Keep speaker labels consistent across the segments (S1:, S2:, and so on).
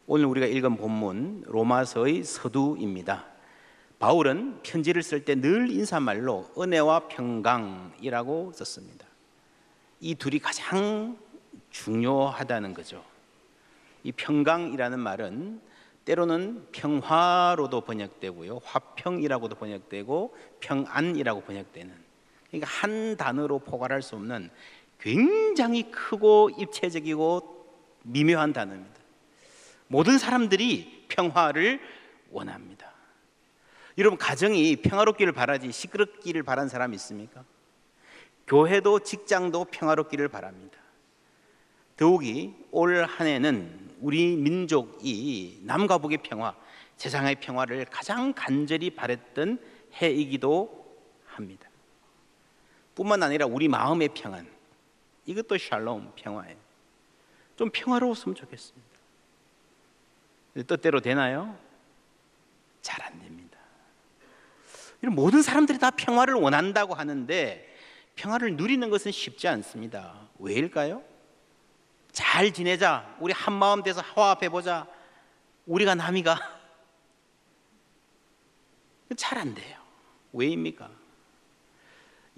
S1: 오늘 우리가 읽은 본문 로마서의 서두입니다. 바울은 편지를 쓸 때 늘 인사말로 은혜와 평강이라고 썼습니다. 이 둘이 가장 중요하다는 거죠. 이 평강이라는 말은 때로는 평화로도 번역되고요, 화평이라고도 번역되고 평안이라고 번역되는, 그러니까 한 단어로 포괄할 수 없는 굉장히 크고 입체적이고 미묘한 단어입니다. 모든 사람들이 평화를 원합니다. 여러분, 가정이 평화롭기를 바라지 시끄럽기를 바라는 사람이 있습니까? 교회도 직장도 평화롭기를 바랍니다. 더욱이 올 한 해는 우리 민족이 남과 북의 평화, 세상의 평화를 가장 간절히 바랬던 해이기도 합니다. 뿐만 아니라 우리 마음의 평안, 이것도 샬롬, 평화예요. 좀 평화로웠으면 좋겠습니다. 뜻대로 되나요? 잘 안 됩니다. 모든 사람들이 다 평화를 원한다고 하는데 평화를 누리는 것은 쉽지 않습니다. 왜일까요? 잘 지내자, 우리 한마음 돼서 화합해보자, 우리가 남이가 잘 안 돼요. 왜입니까?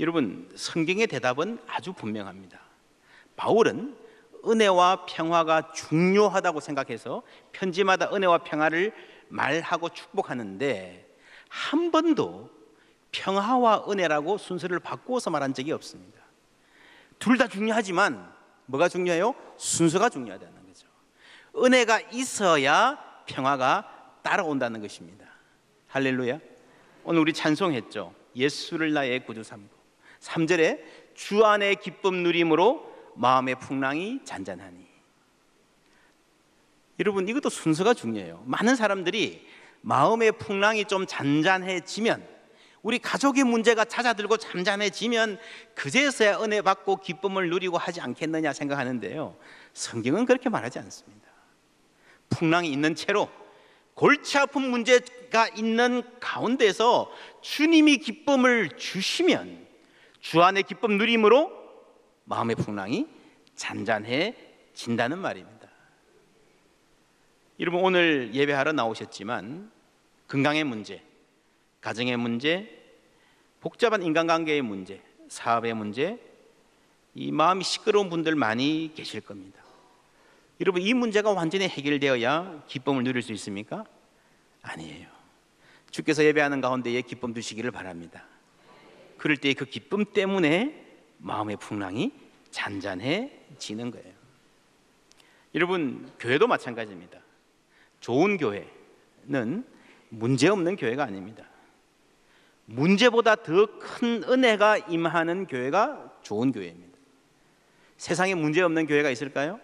S1: 여러분, 성경의 대답은 아주 분명합니다. 바울은 은혜와 평화가 중요하다고 생각해서 편지마다 은혜와 평화를 말하고 축복하는데 한 번도 평화와 은혜라고 순서를 바꾸어서 말한 적이 없습니다. 둘 다 중요하지만 뭐가 중요해요? 순서가 중요하다는 거죠. 은혜가 있어야 평화가 따라온다는 것입니다. 할렐루야. 오늘 우리 찬송했죠. 예수를 나의 구주 삼고, 3절에 주 안의 기쁨 누림으로 마음의 풍랑이 잔잔하니. 여러분, 이것도 순서가 중요해요. 많은 사람들이 마음의 풍랑이 좀 잔잔해지면, 우리 가족의 문제가 잦아들고 잠잠해지면 그제서야 은혜 받고 기쁨을 누리고 하지 않겠느냐 생각하는데요, 성경은 그렇게 말하지 않습니다. 풍랑이 있는 채로 골치 아픈 문제가 있는 가운데서 주님이 기쁨을 주시면 주 안의 기쁨 누림으로 마음의 풍랑이 잔잔해진다는 말입니다. 여러분, 오늘 예배하러 나오셨지만 건강의 문제, 가정의 문제, 복잡한 인간관계의 문제, 사업의 문제, 이 마음이 시끄러운 분들 많이 계실 겁니다. 여러분, 이 문제가 완전히 해결되어야 기쁨을 누릴 수 있습니까? 아니에요. 주께서 예배하는 가운데에 기쁨 주시기를 바랍니다. 그럴 때 그 기쁨 때문에 마음의 풍랑이 잔잔해지는 거예요. 여러분, 교회도 마찬가지입니다. 좋은 교회는 문제없는 교회가 아닙니다. 문제보다 더 큰 은혜가 임하는 교회가 좋은 교회입니다. 세상에 문제없는 교회가 있을까요?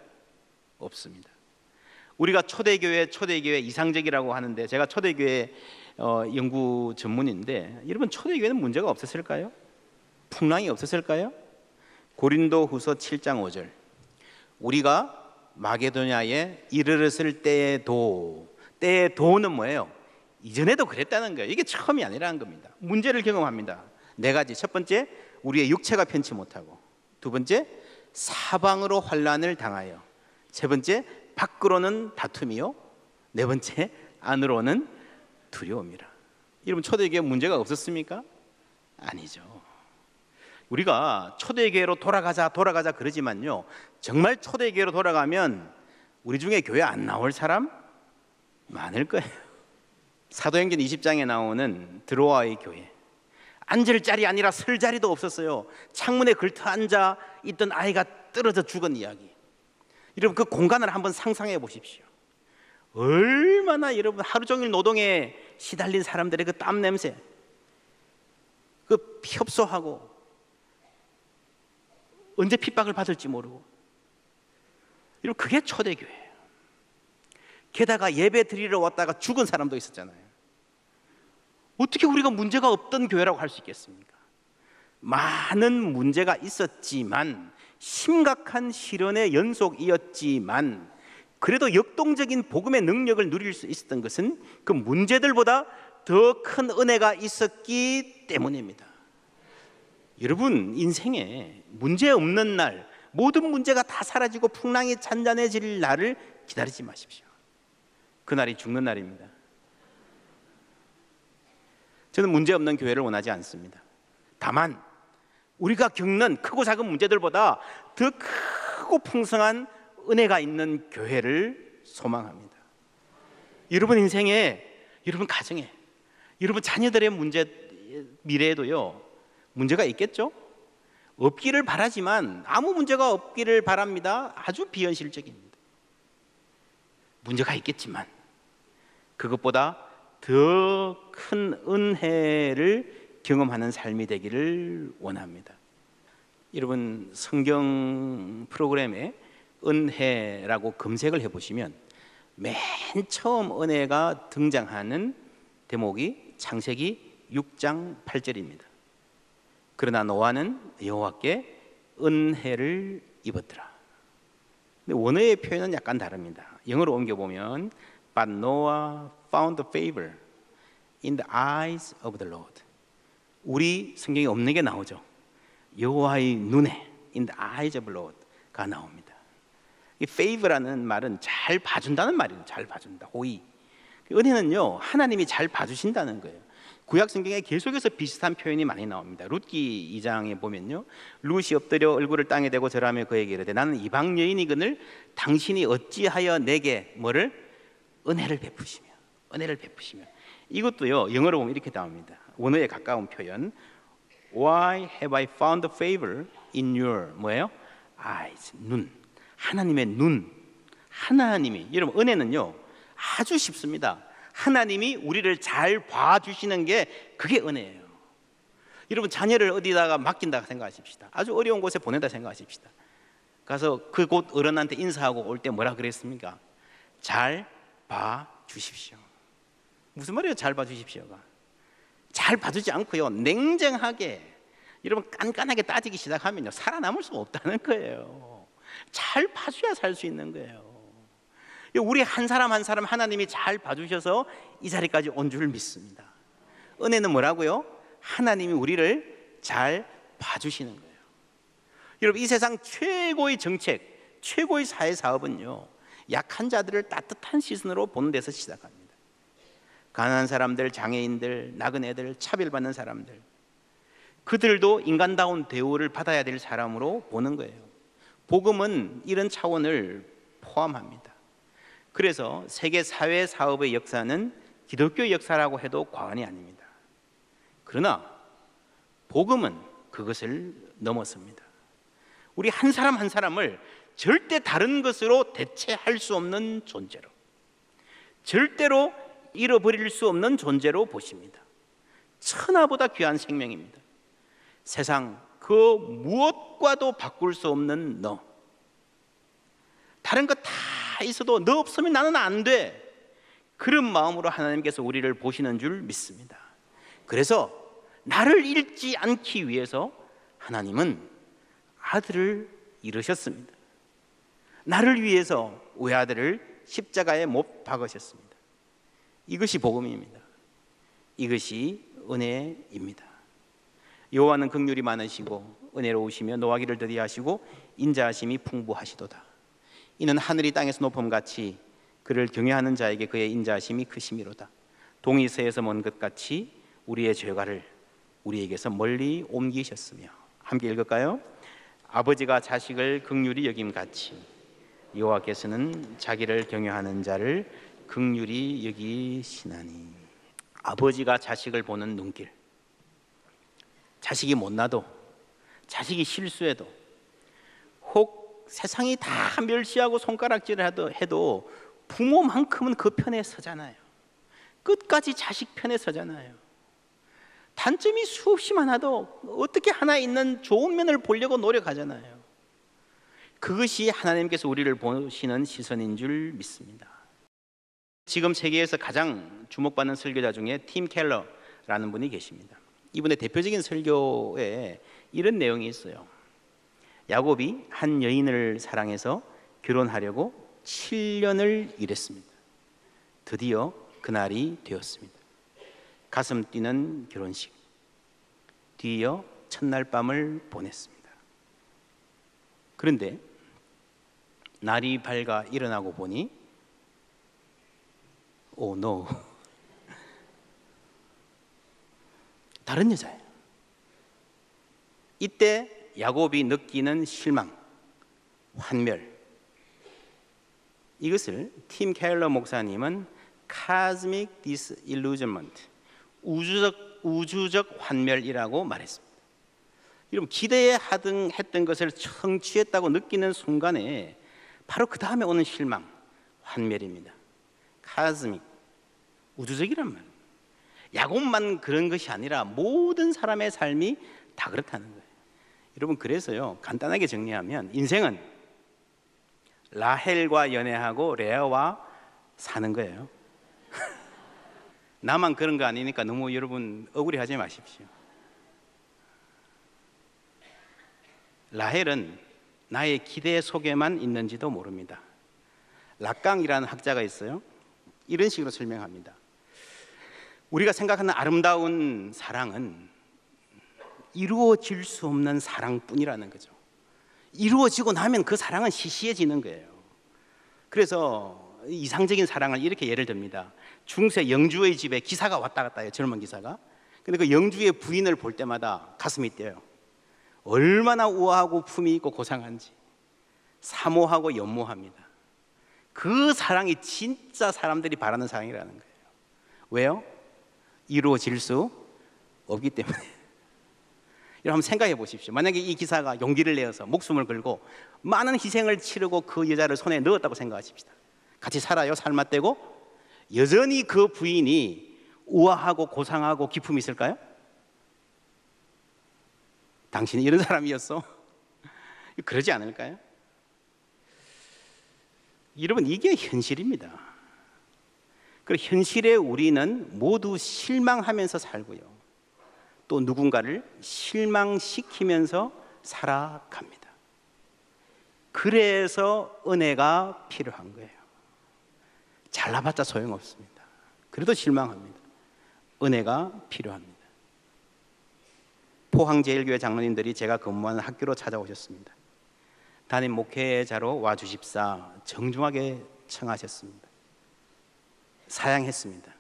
S1: 없습니다. 우리가 초대교회 이상적이라고 하는데, 제가 초대교회 연구 전문인데, 여러분, 초대교회는 문제가 없었을까요? 풍랑이 없었을까요? 고린도후서 7장 5절, 우리가 마게도냐에 이르렀을 때의 도는 뭐예요? 이전에도 그랬다는 거예요. 이게 처음이 아니라는 겁니다. 문제를 경험합니다. 네 가지. 첫 번째, 우리의 육체가 편치 못하고, 두 번째, 사방으로 환난을 당하여, 세 번째, 밖으로는 다툼이요, 네 번째, 안으로는 두려움이라. 여러분, 초대교회 문제가 없었습니까? 아니죠. 우리가 초대교회로 돌아가자 그러지만요, 정말 초대교회로 돌아가면 우리 중에 교회 안 나올 사람 많을 거예요. 사도행전 20장에 나오는 드로아의 교회, 앉을 자리 아니라 설 자리도 없었어요. 창문에 걸터 앉아 있던 아이가 떨어져 죽은 이야기. 여러분, 그 공간을 한번 상상해 보십시오. 얼마나 여러분 하루 종일 노동에 시달린 사람들의 그 땀 냄새, 그 협소하고 언제 핍박을 받을지 모르고. 여러분, 그게 초대교회예요. 게다가 예배 드리러 왔다가 죽은 사람도 있었잖아요. 어떻게 우리가 문제가 없던 교회라고 할 수 있겠습니까? 많은 문제가 있었지만, 심각한 시련의 연속이었지만, 그래도 역동적인 복음의 능력을 누릴 수 있었던 것은 그 문제들보다 더 큰 은혜가 있었기 때문입니다. 여러분, 인생에 문제 없는 날, 모든 문제가 다 사라지고 풍랑이 잔잔해질 날을 기다리지 마십시오. 그날이 죽는 날입니다. 저는 문제없는 교회를 원하지 않습니다. 다만 우리가 겪는 크고 작은 문제들보다 더 크고 풍성한 은혜가 있는 교회를 소망합니다. 여러분 인생에, 여러분 가정에, 여러분 자녀들의 미래에도요 문제가 있겠죠? 없기를 바라지만 아무 문제가 없기를 바랍니다. 아주 비현실적입니다. 문제가 있겠지만 그것보다 더 큰 은혜를 경험하는 삶이 되기를 원합니다. 여러분 성경 프로그램에 은혜라고 검색을 해보시면 맨 처음 은혜가 등장하는 대목이 창세기 6장 8절입니다. 그러나 노아는 여호와께 은혜를 입었더라. 근데 원어의 표현은 약간 다릅니다. 영어로 옮겨보면 But Noah found favor in the eyes of the Lord. 우리 성경에 없는 게 나오죠. 여호와의 눈에 in the eyes of the Lord가 나옵니다. 이 favor라는 말은 잘 봐준다는 말이에요. 잘 봐준다, 호의. 은혜는요 하나님이 잘 봐주신다는 거예요. 구약 성경에 계속해서 비슷한 표현이 많이 나옵니다. 룻기 2장에 보면요, 룻이 엎드려 얼굴을 땅에 대고 절하며 그에게 이르되 나는 이방 여인이거늘 당신이 어찌하여 내게 뭐를 은혜를 베푸시며, 은혜를 베푸시며. 이것도요 영어로 보면 이렇게 나옵니다. 원어에 가까운 표현, Why have I found favor in your 뭐예요? eyes, 눈. 하나님의 눈. 하나님이, 여러분 은혜는요 아주 쉽습니다. 하나님이 우리를 잘 봐주시는 게 그게 은혜예요. 여러분 자녀를 어디다가 맡긴다 생각하십시다. 아주 어려운 곳에 보낸다 생각하십시다. 가서 그곳 어른한테 인사하고 올 때 뭐라 그랬습니까? 잘 봐주십시오. 무슨 말이에요? 잘 봐주십시오가. 잘 봐주지 않고요 냉정하게, 여러분 깐깐하게 따지기 시작하면요 살아남을 수가 없다는 거예요. 잘 봐줘야 살 수 있는 거예요. 우리 한 사람 한 사람 하나님이 잘 봐주셔서 이 자리까지 온 줄 믿습니다. 은혜는 뭐라고요? 하나님이 우리를 잘 봐주시는 거예요. 여러분 이 세상 최고의 정책, 최고의 사회사업은요 약한 자들을 따뜻한 시선으로 보는 데서 시작합니다. 가난한 사람들, 장애인들, 나그네들, 차별받는 사람들, 그들도 인간다운 대우를 받아야 될 사람으로 보는 거예요. 복음은 이런 차원을 포함합니다. 그래서 세계 사회 사업의 역사는 기독교 역사라고 해도 과언이 아닙니다. 그러나 복음은 그것을 넘어섭니다. 우리 한 사람 한 사람을 절대 다른 것으로 대체할 수 없는 존재로, 절대로 잃어버릴 수 없는 존재로 보십니다. 천하보다 귀한 생명입니다. 세상 그 무엇과도 바꿀 수 없는 너, 다른 거 다 있어도 너 없으면 나는 안 돼, 그런 마음으로 하나님께서 우리를 보시는 줄 믿습니다. 그래서 나를 잃지 않기 위해서 하나님은 아들을 이르셨습니다. 나를 위해서 외아들을 십자가에 못 박으셨습니다. 이것이 복음입니다. 이것이 은혜입니다. 여호와는 긍휼이 많으시고 은혜로우시며 노하기를 더디하시고 인자하심이 풍부하시도다. 이는 하늘이 땅에서 높음같이 그를 경외하는 자에게 그의 인자하심이 크심이로다. 동이 서에서 먼 것 같이 우리의 죄가를 우리에게서 멀리 옮기셨으며. 함께 읽을까요? 아버지가 자식을 긍휼히 여김같이 여호와께서는 자기를 경외하는 자를 긍휼히 여기시나니. 아버지가 자식을 보는 눈길, 자식이 못나도, 자식이 실수해도, 혹 세상이 다 멸시하고 손가락질을 해도 부모만큼은 그 편에 서잖아요. 끝까지 자식 편에 서잖아요. 단점이 수없이 많아도 어떻게 하나 있는 좋은 면을 보려고 노력하잖아요. 그것이 하나님께서 우리를 보시는 시선인 줄 믿습니다. 지금 세계에서 가장 주목받는 설교자 중에 팀 켈러라는 분이 계십니다. 이분의 대표적인 설교에 이런 내용이 있어요. 야곱이 한 여인을 사랑해서 결혼하려고 7년을 일했습니다. 드디어 그날이 되었습니다. 가슴 뛰는 결혼식, 뒤이어 첫날 밤을 보냈습니다. 그런데 날이 밝아 일어나고 보니 오, 노. 다른 여자예요. 이때 야곱이 느끼는 실망, 환멸, 이것을 팀 켈러 목사님은 Cosmic Disillusionment, 우주적 환멸이라고 말했습니다. 여러분, 기대했던 것을 성취했다고 느끼는 순간에 바로 그 다음에 오는 실망, 환멸입니다. 카즈믹, 우주적이란 말이에요. 야곱만 그런 것이 아니라 모든 사람의 삶이 다 그렇다는 거예요. 여러분, 그래서요, 간단하게 정리하면 인생은 라헬과 연애하고 레아와 사는 거예요. 나만 그런 거 아니니까 너무 여러분 억울해하지 마십시오. 라헬은 나의 기대 속에만 있는지도 모릅니다. 락강이라는 학자가 있어요. 이런 식으로 설명합니다. 우리가 생각하는 아름다운 사랑은 이루어질 수 없는 사랑뿐이라는 거죠. 이루어지고 나면 그 사랑은 시시해지는 거예요. 그래서 이상적인 사랑을 이렇게 예를 듭니다. 중세 영주의 집에 기사가 왔다 갔다 해요. 젊은 기사가. 근데 그 영주의 부인을 볼 때마다 가슴이 뛰어요. 얼마나 우아하고 품이 있고 고상한지 사모하고 연모합니다. 그 사랑이 진짜 사람들이 바라는 사랑이라는 거예요. 왜요? 이루어질 수 없기 때문에. 여러분, 한번 생각해 보십시오. 만약에 이 기사가 용기를 내어서 목숨을 걸고 많은 희생을 치르고 그 여자를 손에 넣었다고 생각하십시다. 같이 살아요. 살맛되고 여전히 그 부인이 우아하고 고상하고 기품이 있을까요? 당신이 이런 사람이었어? 그러지 않을까요? 여러분, 이게 현실입니다. 그리고 현실에 우리는 모두 실망하면서 살고요, 또 누군가를 실망시키면서 살아갑니다. 그래서 은혜가 필요한 거예요. 잘나봤자 소용없습니다. 그래도 실망합니다. 은혜가 필요합니다. 포항제일교회 장로님들이 제가 근무하는 학교로 찾아오셨습니다. 담임 목회자로 와주십사 정중하게 청하셨습니다. 사양했습니다.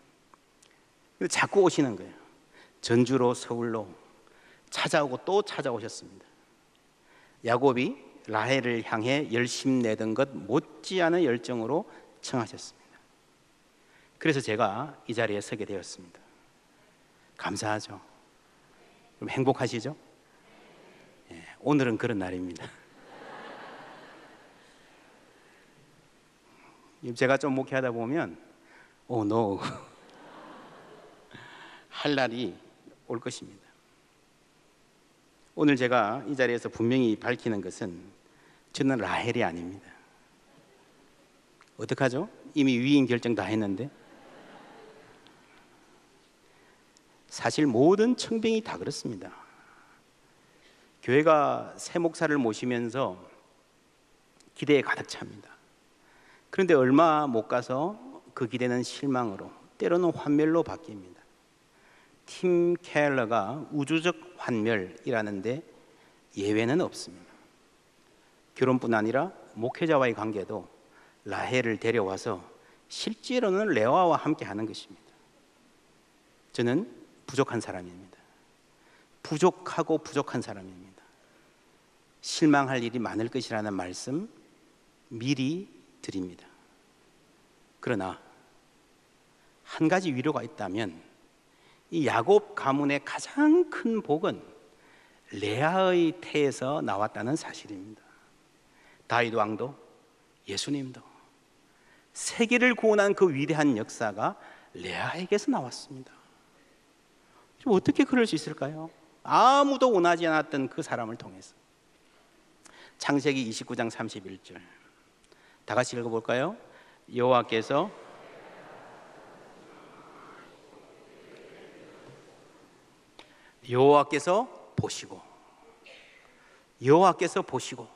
S1: 자꾸 오시는 거예요. 전주로 서울로 찾아오고 또 찾아오셨습니다. 야곱이 라헬을 향해 열심 내던 것 못지않은 열정으로 청하셨습니다. 그래서 제가 이 자리에 서게 되었습니다. 감사하죠? 그럼 행복하시죠? 예, 오늘은 그런 날입니다. 제가 좀 목회하다 보면 노 할 날이 올 것입니다. 오늘 제가 이 자리에서 분명히 밝히는 것은 저는 라헬이 아닙니다. 어떡하죠? 이미 위임 결정 다 했는데. 사실 모든 청빙이 다 그렇습니다. 교회가 새 목사를 모시면서 기대에 가득 찹니다. 그런데 얼마 못 가서 그 기대는 실망으로, 때로는 환멸로 바뀝니다. 팀 켈러가 우주적 환멸이라는데 예외는 없습니다. 결혼뿐 아니라 목회자와의 관계도 라헬을 데려와서 실제로는 레아와 함께 하는 것입니다. 저는 부족한 사람입니다. 부족하고 부족한 사람입니다. 실망할 일이 많을 것이라는 말씀 미리 드립니다. 그러나 한 가지 위로가 있다면 이 야곱 가문의 가장 큰 복은 레아의 태에서 나왔다는 사실입니다. 다윗 왕도 예수님도 세계를 구원한 그 위대한 역사가 레아에게서 나왔습니다. 어떻게 그럴 수 있을까요? 아무도 원하지 않았던 그 사람을 통해서. 창세기 29장 31절 다 같이 읽어볼까요? 여호와께서 보시고, 여호와께서 보시고.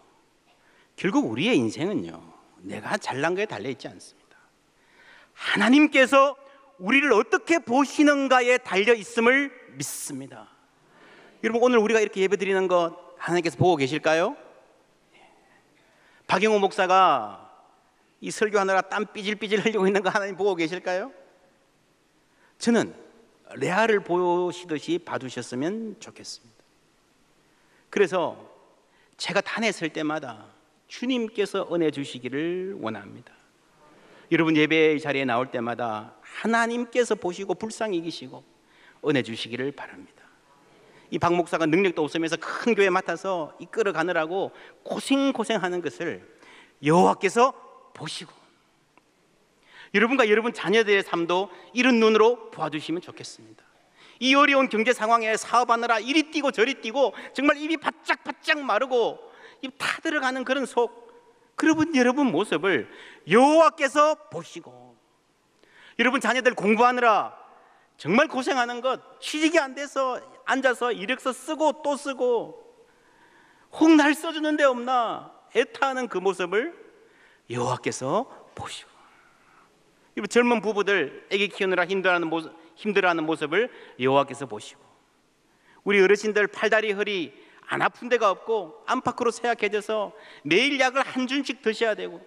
S1: 결국 우리의 인생은요, 내가 잘난 거에 달려있지 않습니다. 하나님께서 우리를 어떻게 보시는가에 달려있음을 믿습니다. 여러분, 오늘 우리가 이렇게 예배드리는 것 하나님께서 보고 계실까요? 박영호 목사가 이 설교하느라 땀 삐질삐질 흘리고 있는 거 하나님 보고 계실까요? 저는 레아를 보시듯이 봐주셨으면 좋겠습니다. 그래서 제가 단에 설 때마다 주님께서 은혜 주시기를 원합니다. 여러분 예배 자리에 나올 때마다 하나님께서 보시고 불쌍히 여기시고 은혜 주시기를 바랍니다. 이 박 목사가 능력도 없으면서 큰 교회 맡아서 이끌어 가느라고 고생하는 것을 여호와께서 보시고 여러분과 여러분 자녀들의 삶도 이런 눈으로 보아주시면 좋겠습니다. 이 어려운 경제 상황에 사업하느라 이리 뛰고 저리 뛰고 정말 입이 바짝바짝 마르고 입 타들어가는 그런 여러분 모습을 여호와께서 보시고, 여러분 자녀들 공부하느라 정말 고생하는 것, 취직이 안 돼서 앉아서 이력서 쓰고 또 쓰고 혹 날 써주는 데 없나 애타하는 그 모습을 여호와께서 보시고, 젊은 부부들 아기 키우느라 힘들어하는 모습을 여호와께서 보시고, 우리 어르신들 팔다리 허리 안 아픈 데가 없고 안팎으로 쇠약해져서 매일 약을 한 줌씩 드셔야 되고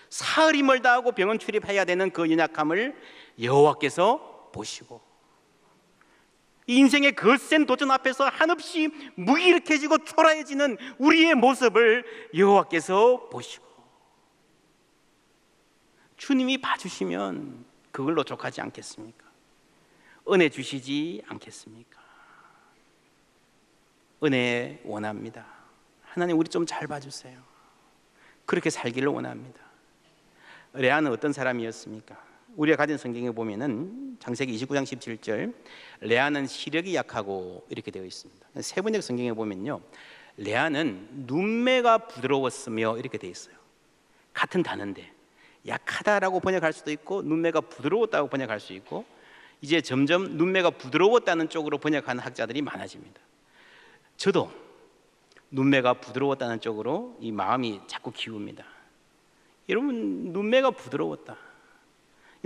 S1: 사흘이 멀다 하고 병원 출입해야 되는 그 연약함을 여호와께서 보시고, 이 인생의 거센 도전 앞에서 한없이 무기력해지고 초라해지는 우리의 모습을 여호와께서 보시고, 주님이 봐주시면 그걸로 족하지 않겠습니까? 은혜 주시지 않겠습니까? 은혜 원합니다. 하나님 우리 좀 잘 봐주세요. 그렇게 살기를 원합니다. 레아는 어떤 사람이었습니까? 우리가 가진 성경에 보면은 창세기 29장 17절 레아는 시력이 약하고 이렇게 되어 있습니다. 세번역 성경에 보면요, 레아는 눈매가 부드러웠으며 이렇게 되어 있어요. 같은 단어인데 약하다라고 번역할 수도 있고 눈매가 부드러웠다고 번역할 수 있고, 이제 점점 눈매가 부드러웠다는 쪽으로 번역하는 학자들이 많아집니다. 저도 눈매가 부드러웠다는 쪽으로 이 마음이 자꾸 기웁니다. 여러분 눈매가 부드러웠다.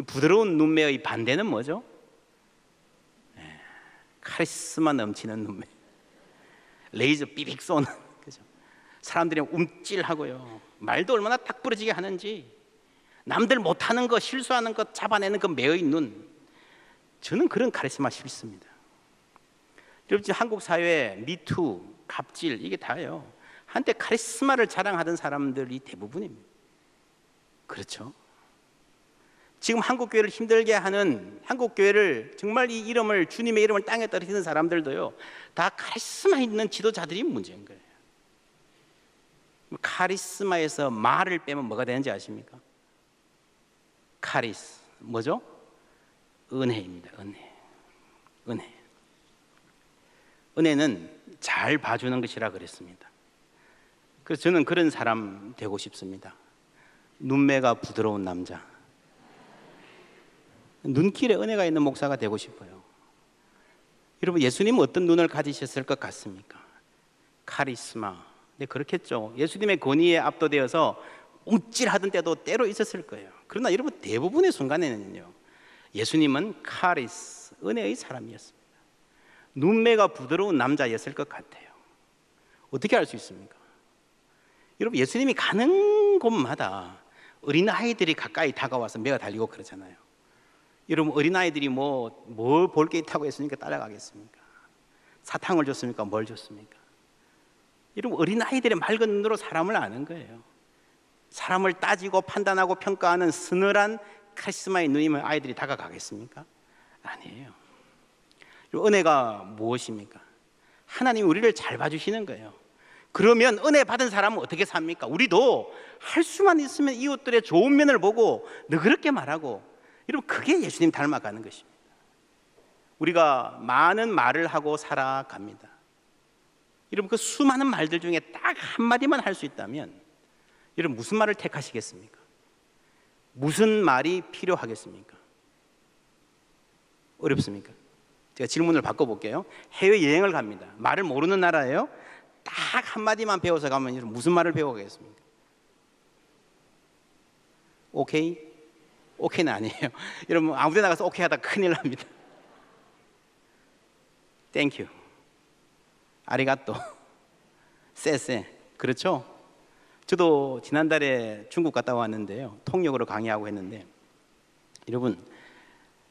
S1: 부드러운 눈매의 반대는 뭐죠? 카리스마 넘치는 눈매, 레이저 삐빅 쏘는, 그죠? 사람들이 움찔하고요, 말도 얼마나 딱 부러지게 하는지, 남들 못하는 거 실수하는 거 잡아내는 그 매의 눈, 저는 그런 카리스마 싫습니다. 여러분 지금 한국 사회에 미투, 갑질 이게 다예요. 한때 카리스마를 자랑하던 사람들이 대부분입니다. 그렇죠? 지금 한국교회를 힘들게 하는, 한국교회를 정말 이 이름을, 주님의 이름을 땅에 떨어뜨리는 사람들도요, 다 카리스마 있는 지도자들이 문제인 거예요. 카리스마에서 말을 빼면 뭐가 되는지 아십니까? 카리스, 뭐죠? 은혜입니다. 은혜. 은혜는 잘 봐주는 것이라 그랬습니다. 그래서 저는 그런 사람 되고 싶습니다. 눈매가 부드러운 남자, 눈길에 은혜가 있는 목사가 되고 싶어요. 여러분 예수님은 어떤 눈을 가지셨을 것 같습니까? 카리스마. 네, 그렇겠죠. 예수님의 권위에 압도되어서 움찔하던 때도 때로 있었을 거예요. 그러나 여러분 대부분의 순간에는요, 예수님은 카리스, 은혜의 사람이었습니다. 눈매가 부드러운 남자였을 것 같아요. 어떻게 알 수 있습니까? 여러분 예수님이 가는 곳마다 어린아이들이 가까이 다가와서 매어 달리고 그러잖아요. 여러분 어린아이들이 뭘 볼 게 있다고 했으니까 따라가겠습니까? 사탕을 줬습니까? 뭘 줬습니까? 여러분 어린아이들의 맑은 눈으로 사람을 아는 거예요. 사람을 따지고 판단하고 평가하는 서늘한 카리스마의 눈이면 아이들이 다가가겠습니까? 아니에요. 은혜가 무엇입니까? 하나님이 우리를 잘 봐주시는 거예요. 그러면 은혜 받은 사람은 어떻게 삽니까? 우리도 할 수만 있으면 이웃들의 좋은 면을 보고 너그럽게 말하고, 여러분 그게 예수님 닮아가는 것입니다. 우리가 많은 말을 하고 살아갑니다. 여러분 그 수많은 말들 중에 딱 한마디만 할 수 있다면 여러분 무슨 말을 택하시겠습니까? 무슨 말이 필요하겠습니까? 어렵습니까? 제가 질문을 바꿔볼게요. 해외여행을 갑니다. 말을 모르는 나라예요. 딱 한마디만 배워서 가면 여러분 무슨 말을 배워가겠습니까? 오케이? 오케이는 아니에요. 여러분 아무 데 나가서 오케이 하다 큰일 납니다. 땡큐, 아리가또, 쎄쎄. 그렇죠? 저도 지난달에 중국 갔다 왔는데요, 통역으로 강의하고 했는데, 여러분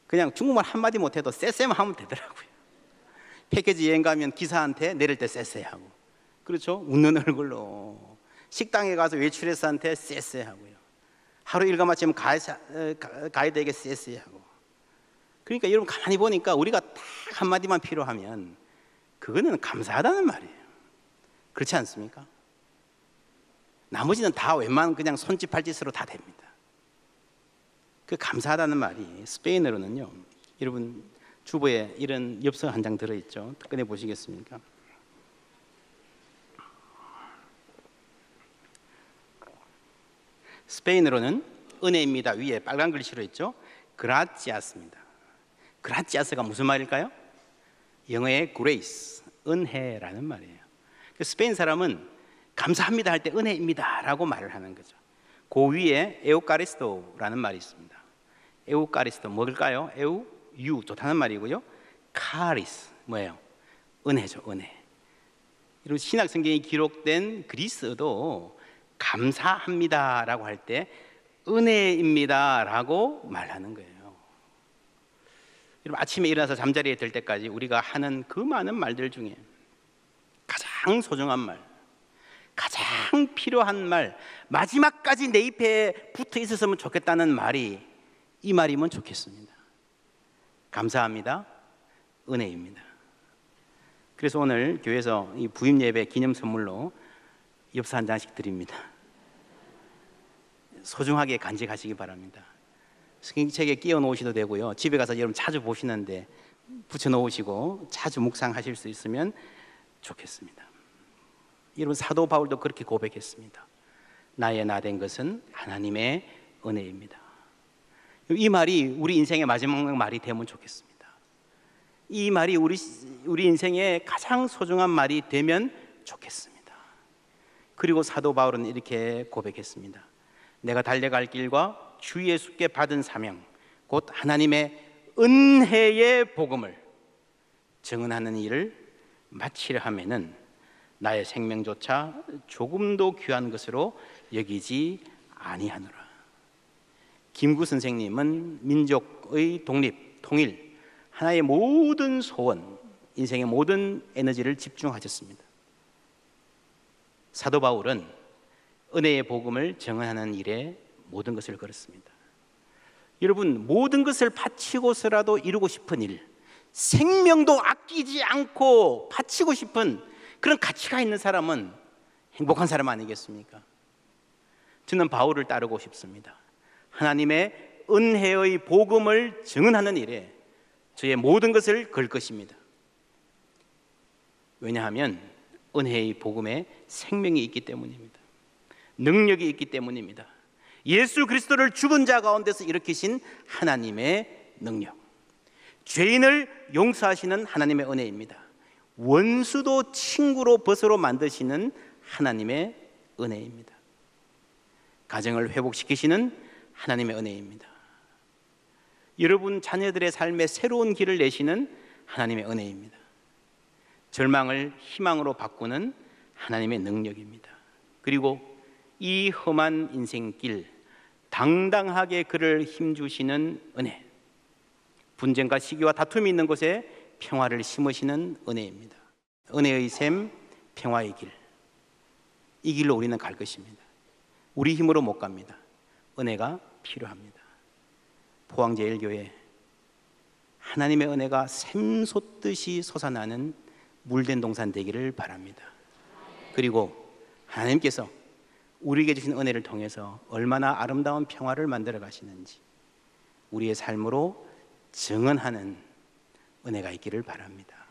S1: 그냥 중국말 한마디 못해도 쎄쎄만 하면 되더라고요. 패키지 여행 가면 기사한테 내릴 때 쎄쎄 하고, 그렇죠? 웃는 얼굴로. 식당에 가서 웨이트레스한테 쎄쎄 하고요. 하루 일과 마치면 가이드에게 쎄쎄 하고. 그러니까 여러분 가만히 보니까 우리가 딱 한마디만 필요하면 그거는 감사하다는 말이에요. 그렇지 않습니까? 나머지는 다 웬만한 그냥 손짓 발짓으로 다 됩니다. 그 감사하다는 말이 스페인어로는요, 여러분 주보에 이런 엽서 한 장 들어있죠. 꺼내 보시겠습니까? 스페인어로는 은혜입니다. 위에 빨간 글씨로 있죠. 그라치아스입니다. 그라치아스가 무슨 말일까요? 영어의 grace, 은혜라는 말이에요. 스페인 사람은 감사합니다 할 때 은혜입니다 라고 말을 하는 거죠. 그 위에 에우카리스토라는 말이 있습니다. 에우카리스토 뭘까요? 에우, 유, 좋다는 말이고요. 카리스, 뭐예요? 은혜죠, 은혜. 이런 신약 성경에 기록된 그리스어도 감사합니다 라고 할 때 은혜입니다 라고 말하는 거예요. 여러분 아침에 일어나서 잠자리에 들 때까지 우리가 하는 그 많은 말들 중에 가장 소중한 말, 가장 필요한 말, 마지막까지 내 입에 붙어 있었으면 좋겠다는 말이 이 말이면 좋겠습니다. 감사합니다, 은혜입니다. 그래서 오늘 교회에서 이 부임 예배 기념 선물로 엽서 한 장씩 드립니다. 소중하게 간직하시기 바랍니다. 성경책에 끼워 놓으셔도 되고요, 집에 가서 여러분 자주 보시는데 붙여 놓으시고 자주 묵상하실 수 있으면 좋겠습니다. 여러분 사도 바울도 그렇게 고백했습니다. 나의 나 된 것은 하나님의 은혜입니다. 이 말이 우리 인생의 마지막 말이 되면 좋겠습니다. 이 말이 우리 인생의 가장 소중한 말이 되면 좋겠습니다. 그리고 사도 바울은 이렇게 고백했습니다. 내가 달려갈 길과 주 예수께 받은 사명, 곧 하나님의 은혜의 복음을 증언하는 일을 마치려 하면은 나의 생명조차 조금도 귀한 것으로 여기지 아니하노라. 김구 선생님은 민족의 독립, 통일, 하나의 모든 소원, 인생의 모든 에너지를 집중하셨습니다. 사도 바울은 은혜의 복음을 증언하는 일에 모든 것을 걸었습니다. 여러분 모든 것을 바치고서라도 이루고 싶은 일, 생명도 아끼지 않고 바치고 싶은 그런 가치가 있는 사람은 행복한 사람 아니겠습니까? 저는 바울을 따르고 싶습니다. 하나님의 은혜의 복음을 증언하는 일에 저의 모든 것을 걸 것입니다. 왜냐하면 은혜의 복음에 생명이 있기 때문입니다. 능력이 있기 때문입니다. 예수 그리스도를 죽은 자 가운데서 일으키신 하나님의 능력, 죄인을 용서하시는 하나님의 은혜입니다. 원수도 친구로 벗으로 만드시는 하나님의 은혜입니다. 가정을 회복시키시는 하나님의 은혜입니다. 여러분 자녀들의 삶에 새로운 길을 내시는 하나님의 은혜입니다. 절망을 희망으로 바꾸는 하나님의 능력입니다. 그리고 이 험한 인생길 당당하게 그를 힘주시는 은혜, 분쟁과 시기와 다툼이 있는 곳에 평화를 심으시는 은혜입니다. 은혜의 샘, 평화의 길, 이 길로 우리는 갈 것입니다. 우리 힘으로 못 갑니다. 은혜가 필요합니다. 포항제일교회 하나님의 은혜가 샘솟듯이 솟아나는 물된 동산 되기를 바랍니다. 그리고 하나님께서 우리에게 주신 은혜를 통해서 얼마나 아름다운 평화를 만들어 가시는지 우리의 삶으로 증언하는 은혜가 있기를 바랍니다.